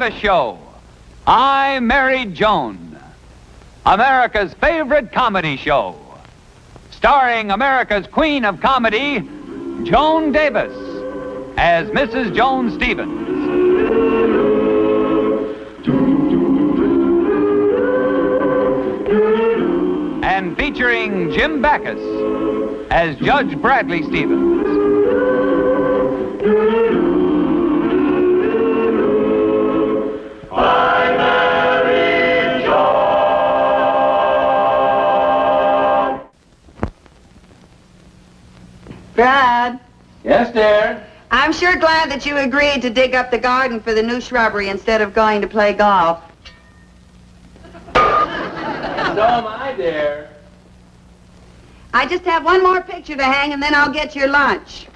Davis Show. I Married Joan, America's favorite comedy show, starring America's queen of comedy, Joan Davis, as Mrs. Joan Stevens. And featuring Jim Backus as Judge Bradley Stevens. I Married Joan. Brad, Yes, dear? I'm sure glad that you agreed to dig up the garden for the new shrubbery instead of going to play golf. So am I, dear. I just have one more picture to hang and then I'll get your lunch.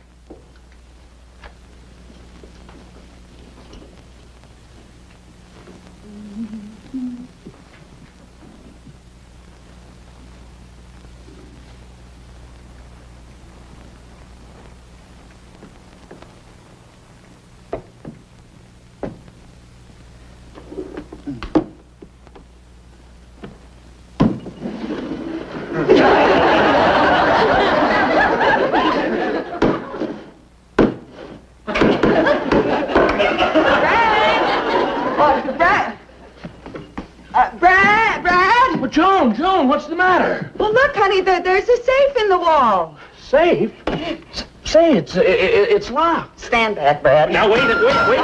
Brad! Well, Joan, what's the matter? Well, look, honey, there's a safe in the wall. Safe? Say, it's locked. Stand back, Brad. Now, wait. What are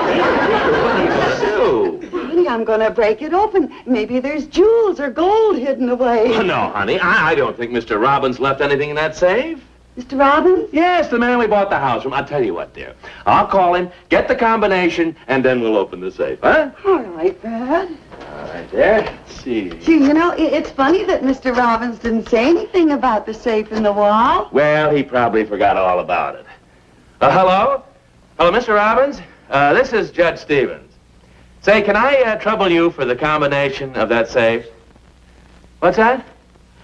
you going to do? Honey, I'm going to break it open. Maybe there's jewels or gold hidden away. Oh, no, honey, I don't think Mr. Robbins left anything in that safe. Mr. Robbins? Yes, the man we bought the house from. I'll tell you what, dear. I'll call him, get the combination, and then we'll open the safe, huh? All right, Brad. All right, there. Let's see. Gee, you know, it's funny that Mr. Robbins didn't say anything about the safe in the wall. Well, he probably forgot all about it. Hello? Hello, Mr. Robbins? This is Judge Stevens. Say, can I trouble you for the combination of that safe? What's that?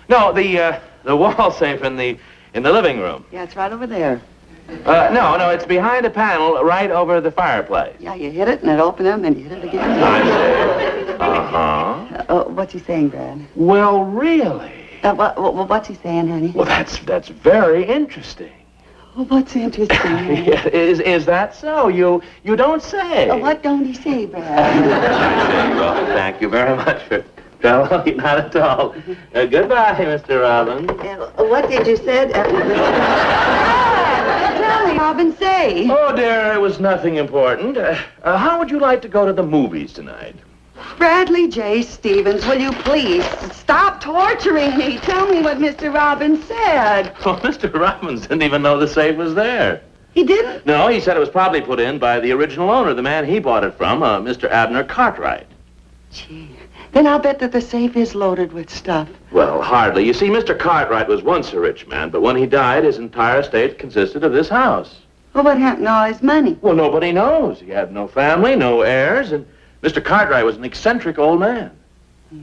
No, the wall safe in the living room. Yeah, it's right over there. No, it's behind a panel right over the fireplace. Yeah, you hit it and it opened and then you hit it again. I see. Uh-huh. What's he saying, Brad? Well, really? What's he saying, honey? Well, that's very interesting. Oh, what's interesting? Yeah, is that so? You don't say. What don't he say, Brad? I see. Well, thank you very much for... Well, not at all. Goodbye, Mr. Robbins. What did you say? Tell me, Robbins, say. Oh, dear, it was nothing important. How would you like to go to the movies tonight? Bradley J. Stevens, will you please stop torturing me? Tell me what Mr. Robbins said. Oh, Mr. Robbins didn't even know the safe was there. He didn't? No, he said it was probably put in by the original owner, the man he bought it from, Mr. Abner Cartwright. Gee, then I'll bet that the safe is loaded with stuff. Well, hardly. You see, Mr. Cartwright was once a rich man, but when he died, his entire estate consisted of this house. Well, what happened to all his money? Well, nobody knows. He had no family, no heirs, and Mr. Cartwright was an eccentric old man.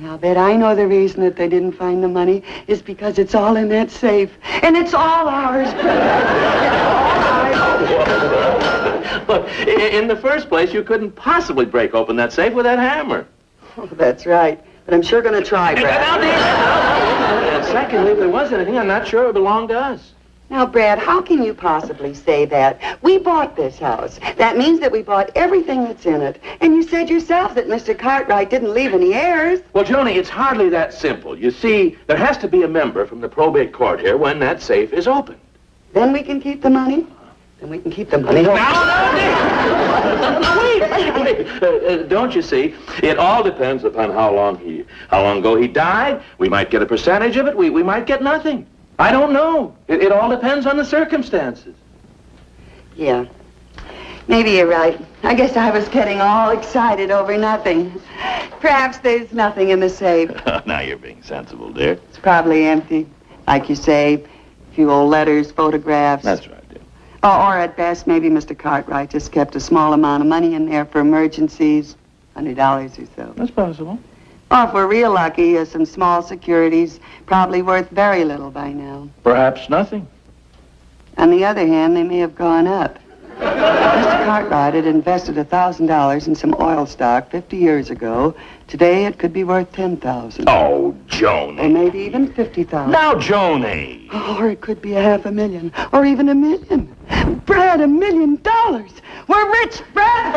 I'll bet I know the reason that they didn't find the money is because it's all in that safe. And it's all ours, Brad. It's all ours. Look, in the first place, you couldn't possibly break open that safe with that hammer. Oh, that's right. But I'm sure going to try, Brad. And secondly, if there was anything, I'm not sure it belonged to us. Now, Brad, how can you possibly say that? We bought this house. That means that we bought everything that's in it. And you said yourself that Mr. Cartwright didn't leave any heirs. Well, Joni, it's hardly that simple. You see, there has to be a member from the probate court here when that safe is opened. Then we can keep the money? Then we can keep the money. No, wait. Don't you see? It all depends upon how long ago he died. We might get a percentage of it. We might get nothing. I don't know. It all depends on the circumstances. Yeah. Maybe you're right. I guess I was getting all excited over nothing. Perhaps there's nothing in the safe. Now you're being sensible, dear. It's probably empty. Like you say, a few old letters, photographs. That's right, dear. Or at best, maybe Mr. Cartwright just kept a small amount of money in there for emergencies. $100 or so. That's possible. Or if we're real lucky, some small securities, probably worth very little by now. Perhaps nothing. On the other hand, they may have gone up. Mr. Cartwright had invested $1,000 in some oil stock 50 years ago. Today, it could be worth $10,000. Oh, Joan. Or maybe even $50,000. Now, Joanie. Or it could be $500,000. Or even $1 million. Brad, $1 million. We're rich, Brad.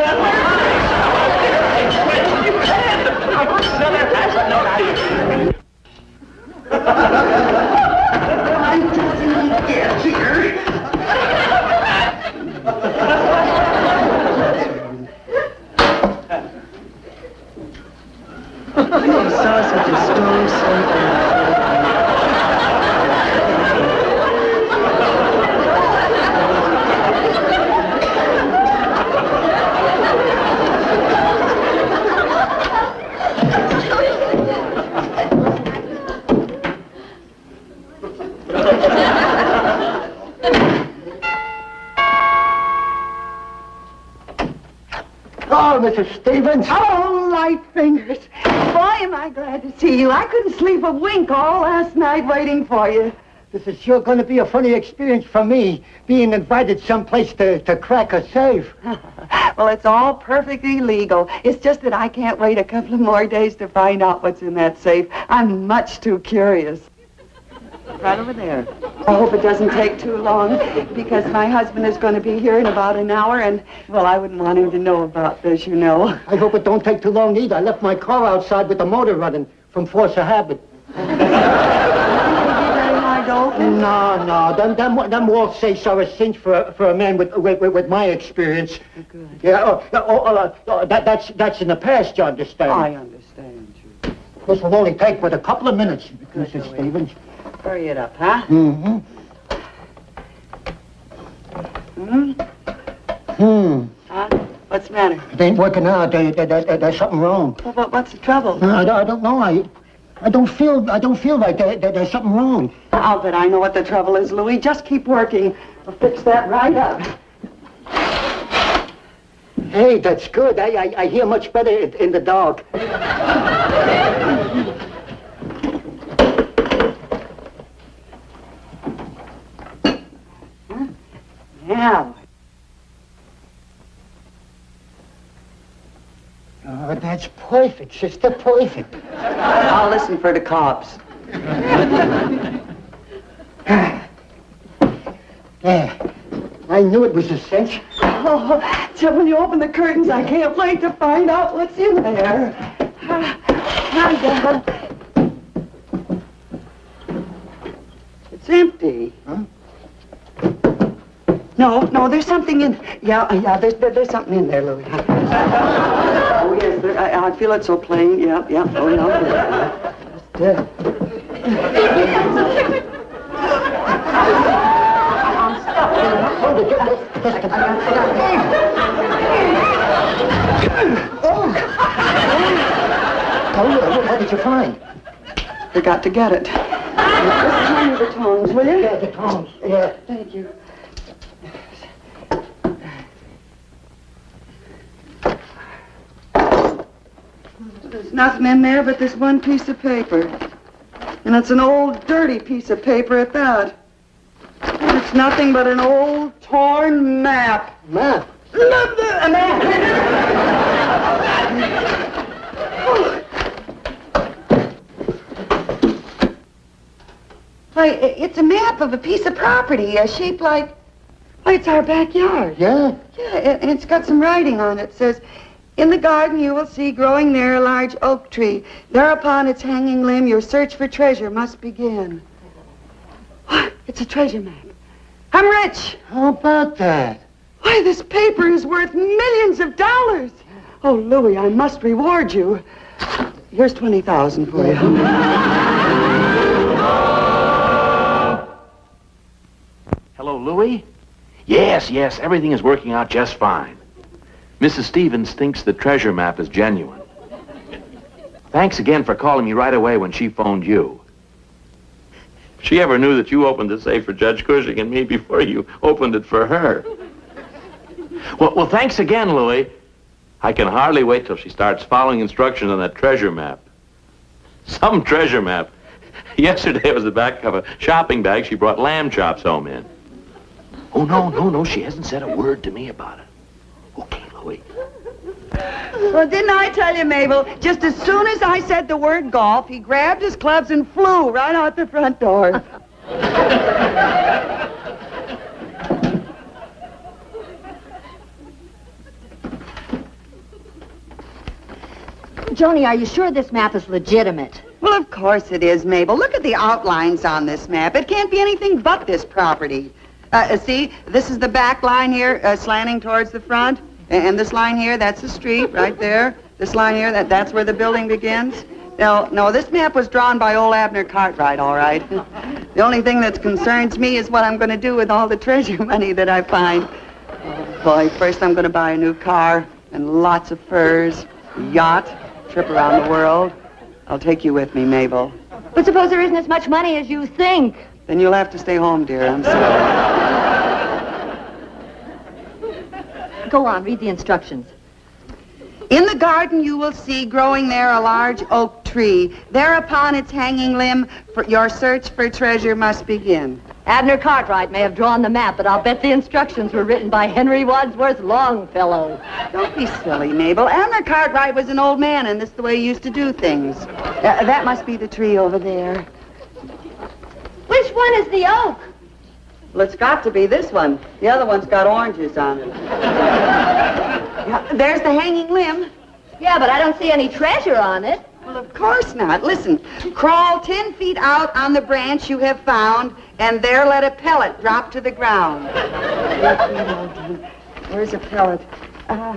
Sausage is so Oh, Mrs. Stevens. Oh, light fingers. Boy, am I glad to see you. I couldn't sleep a wink all last night waiting for you. This is sure going to be a funny experience for me, being invited someplace to crack a safe. Well, it's all perfectly legal. It's just that I can't wait a couple of more days to find out what's in that safe. I'm much too curious. Right over there. I hope it doesn't take too long, because my husband is going to be here in about an hour, and, well, I wouldn't want him to know about this, you know. I hope it don't take too long either. I left my car outside with the motor running from force of habit. No. Them wall safes are a cinch for a man with my experience. Good. Yeah. That's in the past, you understand. I understand you. This will only take but a couple of minutes, Good, Mrs. Louis. Stevens. Hurry it up, huh? Mm-hmm. Huh? What's the matter? It ain't working out. There's something wrong. Well, but what's the trouble? I don't know. I don't feel like there's something wrong. I'll bet I know what the trouble is, Louis. Just keep working. I'll fix that right up. Hey, that's good. I hear much better in the dark. Now. Oh, that's perfect, sister, perfect. I'll listen for the cops. Yeah, I knew it was a cinch. Oh, so when you open the curtains, I can't wait to find out what's in there. Hi, Dad. It's empty. Huh? No, there's something in. Yeah, there's something in there, Louis. Oh, yes, I feel it so plain. Yeah. Oh, yeah. What did you find? Forgot to get it. Just hand me the tongs, will you? Yeah, the tongs. Yeah. Thank you. There's nothing in there but this one piece of paper. And it's an old, dirty piece of paper at that. It's nothing but an old, torn map. Map? A map! Why, it's a map of a piece of property, shaped like... Why, it's our backyard. Yeah? Yeah, and it's got some writing on it. It says, "In the garden you will see growing there a large oak tree. There upon its hanging limb your search for treasure must begin." What? It's a treasure map. I'm rich. How about that? Why, this paper is worth millions of dollars. Oh, Louis, I must reward you. Here's $20,000 for you. Hello, Louis? Yes, everything is working out just fine. Mrs. Stevens thinks the treasure map is genuine. Thanks again for calling me right away when she phoned you. If she ever knew that you opened the safe for Judge Cushing and me before you opened it for her. Well, thanks again, Louis. I can hardly wait till she starts following instructions on that treasure map. Some treasure map. Yesterday it was the back of a shopping bag she brought lamb chops home in. Oh, no. She hasn't said a word to me about it. Okay, Louie. Well, didn't I tell you, Mabel? Just as soon as I said the word golf, he grabbed his clubs and flew right out the front door. Joni, are you sure this map is legitimate? Well, of course it is, Mabel. Look at the outlines on this map. It can't be anything but this property. See, this is the back line here, slanting towards the front. And this line here, that's the street right there. This line here, that's where the building begins. No, this map was drawn by old Abner Cartwright, all right. The only thing that concerns me is what I'm going to do with all the treasure money that I find. Oh, boy, first I'm going to buy a new car and lots of furs, a yacht, trip around the world. I'll take you with me, Mabel. But suppose there isn't as much money as you think. Then you'll have to stay home, dear. I'm sorry. Go on, read the instructions. In the garden you will see growing there a large oak tree. Thereupon its hanging limb, your search for treasure must begin. Abner Cartwright may have drawn the map, but I'll bet the instructions were written by Henry Wadsworth Longfellow. Don't be silly, Mabel. Abner Cartwright was an old man, and this is the way he used to do things. That must be the tree over there. Which one is the oak? Well, it's got to be this one. The other one's got oranges on it. Yeah, there's the hanging limb. Yeah, but I don't see any treasure on it. Well, of course not. Listen, crawl 10 feet out on the branch you have found, and there let a pellet drop to the ground. Where's a pellet?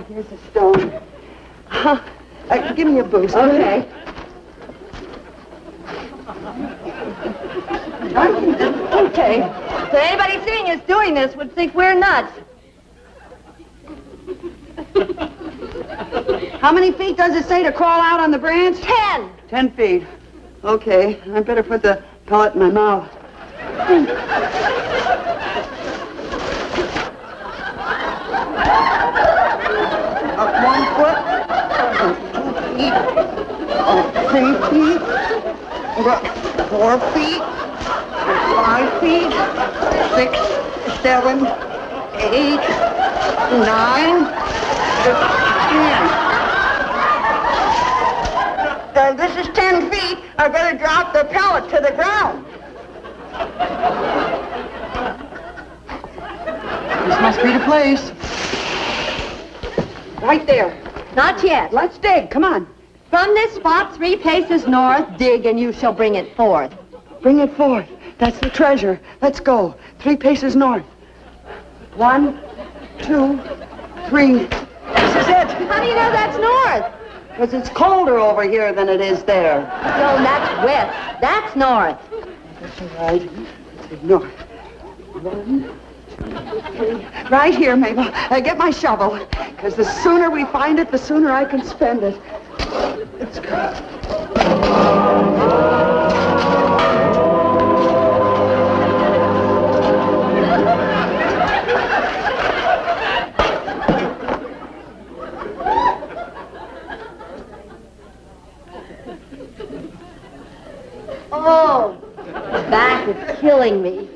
Here's a stone. Give me a boost. Okay. Okay. So anybody seeing us doing this would think we're nuts. How many feet does it say to crawl out on the branch? 10. 10 feet. Okay, I better put the pellet in my mouth. Up 1 foot. 2 feet. 3 feet. 4 feet. 5 feet. 6, 7, 8, 9, 10. This is 10 feet. I better drop the pellet to the ground. This must be the place. Right there. Not yet. Let's dig. Come on. From this spot 3 paces north, dig and you shall bring it forth. Bring it forth. That's the treasure. Let's go. 3 paces north. 1, 2, 3. This is it. How do you know that's north? Because it's colder over here than it is there. No, that's west. That's north. That's all right. Let's go north. 1, 2, 3. Right here, Mabel. Get my shovel. Because the sooner we find it, the sooner I can spend it. Let's go. Oh, back is killing me.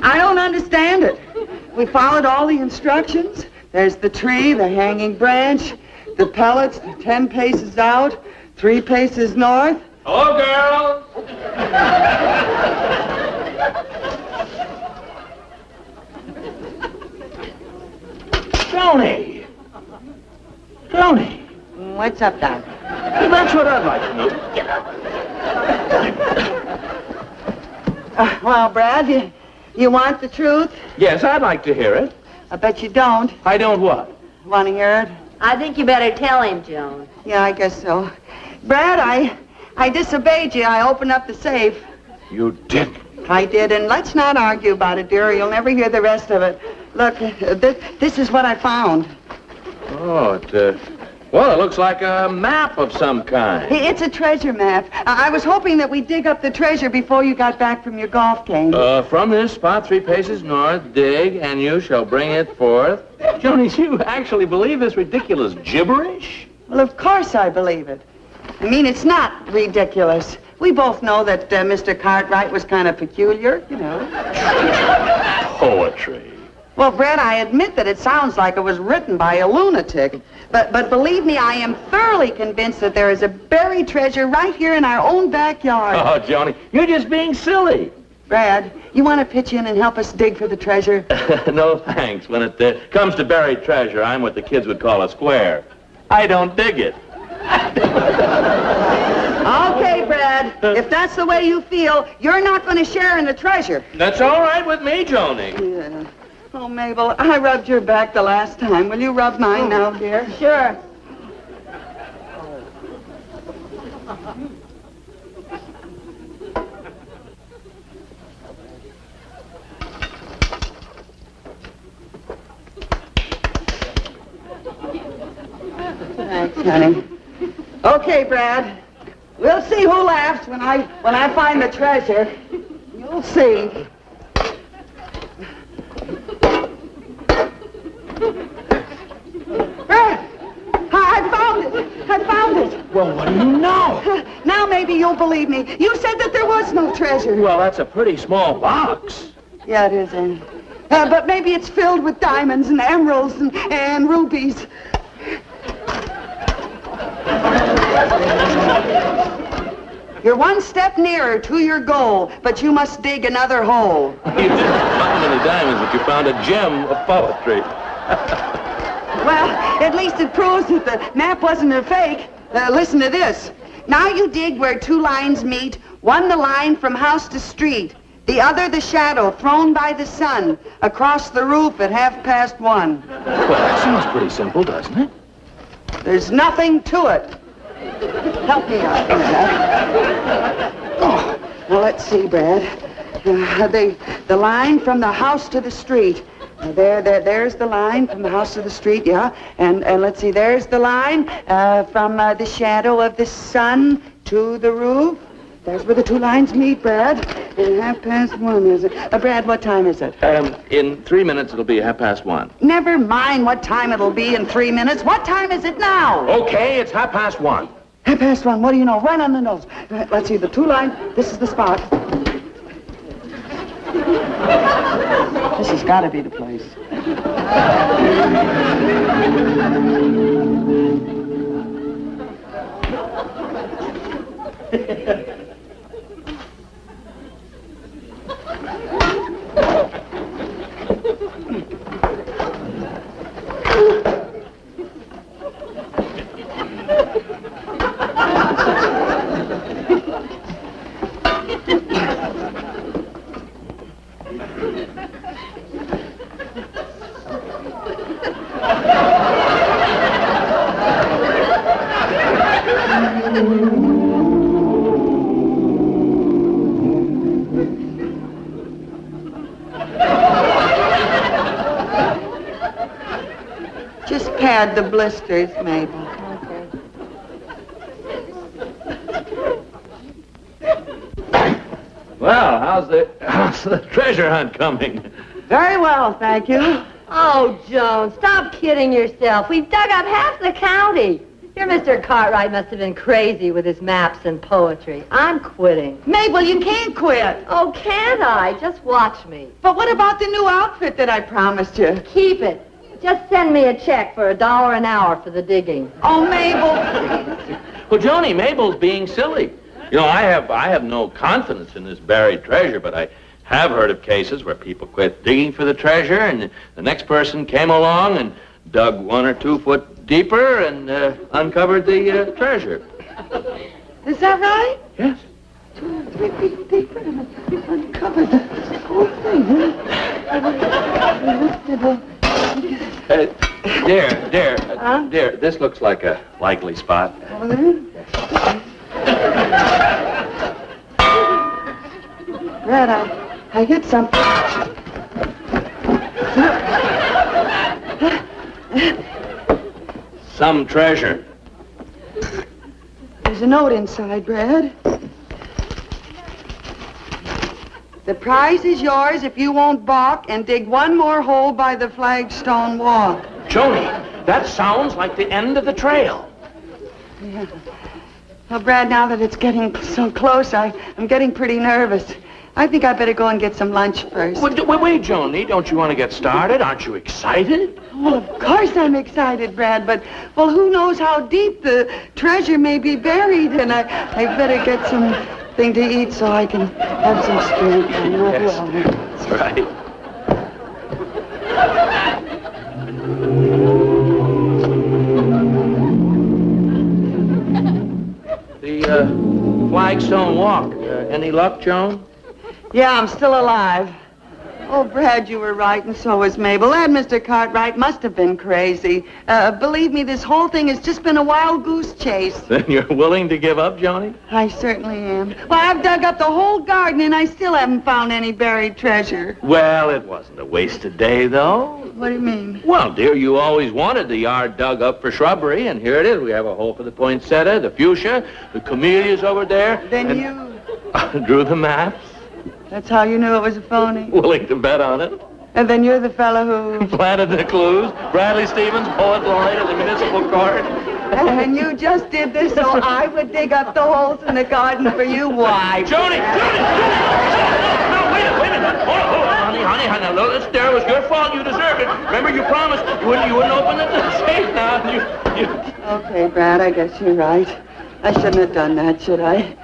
I don't understand it. We followed all the instructions. There's the tree, the hanging branch, the pellets, 10 paces out, 3 paces north. Hello, girls. Joni! Joni! What's up, Doc? That's what I'd like to know. Get up. Well, Brad, you want the truth? Yes, I'd like to hear it. I bet you don't. I don't what? Want to hear it? I think you better tell him, Joan. Yeah, I guess so. Brad, I disobeyed you. I opened up the safe. You didn't. I did, and let's not argue about it, dear. You'll never hear the rest of it. Look, this is what I found. Oh, well, it looks like a map of some kind. It's a treasure map. I was hoping that we'd dig up the treasure before you got back from your golf game. From this spot 3 paces north, dig, and you shall bring it forth. Joni, you actually believe this ridiculous gibberish? Well, of course I believe it. I mean, it's not ridiculous. We both know that Mr. Cartwright was kind of peculiar, you know. Poetry. Well, Brett, I admit that it sounds like it was written by a lunatic. But believe me, I am thoroughly convinced that there is a buried treasure right here in our own backyard. Oh, Joni, you're just being silly. Brad, you want to pitch in and help us dig for the treasure? No, thanks. When it comes to buried treasure, I'm what the kids would call a square. I don't dig it. Okay, Brad. If that's the way you feel, you're not going to share in the treasure. That's all right with me, Joni. Yeah. Oh, Mabel, I rubbed your back the last time. Will you rub mine now, dear? Sure. Thanks, honey. Okay, Brad. We'll see who laughs when I find the treasure. You'll see. Brad! I found it! Well, what do you know? Now maybe you'll believe me. You said that there was no treasure. Well, that's a pretty small box. Yeah, it is, Anne. But maybe it's filled with diamonds and emeralds and rubies. You're one step nearer to your goal, but you must dig another hole. You didn't find any diamonds, but you found a gem of poetry. Well, at least it proves that the map wasn't a fake. Listen to this. Now you dig where two lines meet, one the line from house to street, the other the shadow thrown by the sun across the roof at 1:30. Well, that sounds pretty simple, doesn't it? There's nothing to it. Help me out, Brad. Oh, well, let's see, Brad. The line from the house to the street. There's the line from the house to the street, yeah. And let's see, there's the line from the shadow of the sun to the roof. There's where the two lines meet, Brad. And 1:30, is it? Brad, what time is it? In 3 minutes, it'll be 1:30. Never mind what time it'll be in 3 minutes. What time is it now? Okay, it's 1:30. 1:30, what do you know? Right on the nose. Right, let's see, the two lines. This is the spot. This has got to be the place. Just pad the blisters, Mabel. Well, how's the treasure hunt coming? Very well, thank you. Oh, Joan, stop kidding yourself. We've dug up half the county. Your Mr. Cartwright must have been crazy with his maps and poetry. I'm quitting. Mabel, you can't quit. Oh, can't I? Just watch me. But what about the new outfit that I promised you? Keep it. Just send me a check for $1 an hour for the digging. Oh, Mabel. Well, Joni, Mabel's being silly. You know, I have no confidence in this buried treasure, but I have heard of cases where people quit digging for the treasure, and the next person came along and dug 1 or 2 foot deeper and uncovered the treasure. Is that right? Yes. 2 or 3 feet deeper and uncovered the whole thing, huh? Dear, this looks like a likely spot. Over there? Brad, I hit something. Some treasure. There's a note inside, Brad. The prize is yours if you won't balk and dig 1 more hole by the flagstone walk. Joni, that sounds like the end of the trail. Yeah. Well, Brad, now that it's getting so close, I'm getting pretty nervous. I think I better go and get some lunch first. Wait, Joni. Don't you want to get started? Aren't you excited? Well, of course I'm excited, Brad, but, well, who knows how deep the treasure may be buried, and I better get something to eat so I can have some strength. I'm not well. That's right. The Flagstone Walk. Any luck, Joan? Yeah, I'm still alive. Oh, Brad, you were right, and so was Mabel. That Mr. Cartwright must have been crazy. Believe me, this whole thing has just been a wild goose chase. Then you're willing to give up, Joni? I certainly am. Well, I've dug up the whole garden, and I still haven't found any buried treasure. Well, it wasn't a wasted day, though. What do you mean? Well, dear, you always wanted the yard dug up for shrubbery, and here it is. We have a hole for the poinsettia, the fuchsia, the camellias over there. Then you... drew the maps. That's how you knew it was a phony? Willing to bet on it. And then you're the fellow who... Planted the clues. Bradley Stevens, poet laureate of the municipal court. And you just did this so I would dig up the holes in the garden for you? Why? Joni! No, wait a minute. Hold on, honey. No, this there was your fault. You deserved it. Remember, you promised you wouldn't open the safe now. You... Okay, Brad, I guess you're right. I shouldn't have done that, should I?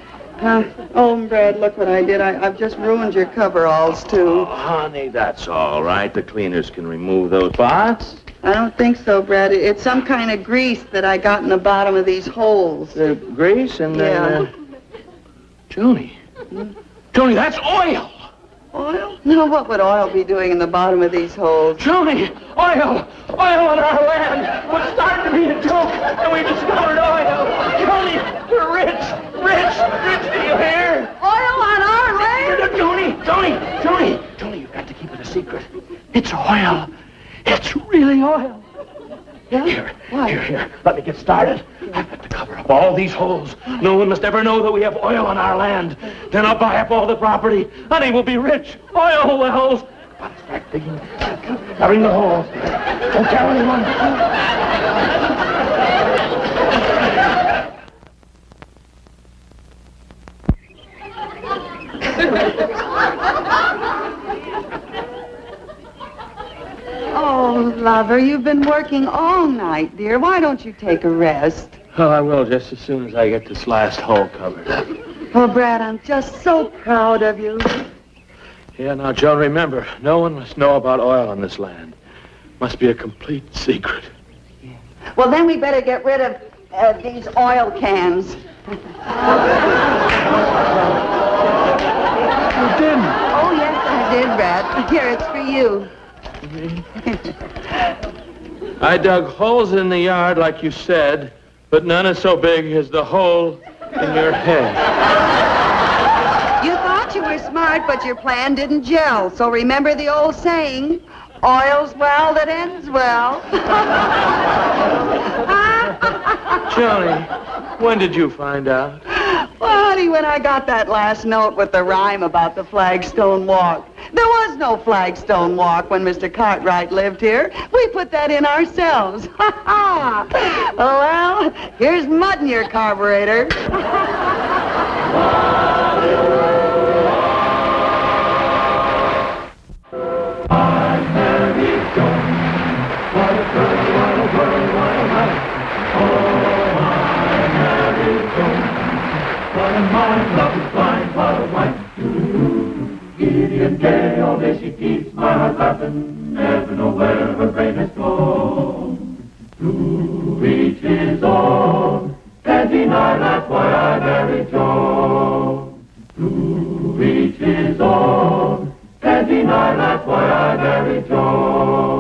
Oh, Brad, look what I did. I've just ruined your coveralls, too. Oh, honey, that's all right. The cleaners can remove those spots. I don't think so, Brad. It's some kind of grease that I got in the bottom of these holes. Grease and then... Joni. Joni, that's oil. Oil? No, what would oil be doing in the bottom of these holes? Joni, oil on our land. What's starting to be a joke, and we discovered oil. Joni, we're rich, do you hear? Oil on our land? Joni, you've got to keep it a secret. It's oil. It's really oil. Yeah? Here. Let me get started. I've got to cover up all these holes. No one must ever know that we have oil on our land. Then I'll buy up all the property. Honey, we'll be rich. Oil wells. Come on, start digging. Covering the holes. Don't tell anyone. Oh, lover, you've been working all night, dear. Why don't you take a rest? Oh, I will just as soon as I get this last hole covered up. Oh, Brad, I'm just so proud of you. Yeah, now, Joan, remember, no one must know about oil on this land. Must be a complete secret. Well, then we better get rid of these oil cans. You didn't. Oh, yes, I did, Brad. Here, it's for you. I dug holes in the yard, like you said, but none is so big as the hole in your head. You thought you were smart, but your plan didn't gel. So remember the old saying, oil's well that ends well. Joni, when did you find out? Well, honey, when I got that last note with the rhyme about the Flagstone Walk. There was no Flagstone Walk when Mr. Cartwright lived here. We put that in ourselves. Ha ha! Well, here's mud in your carburetor. Giddy and gay, all day she keeps my heart laughing, never know where her brain has gone. To each his own, can't deny that's why I married Joan. To each his own, can't deny that's why I married Joan.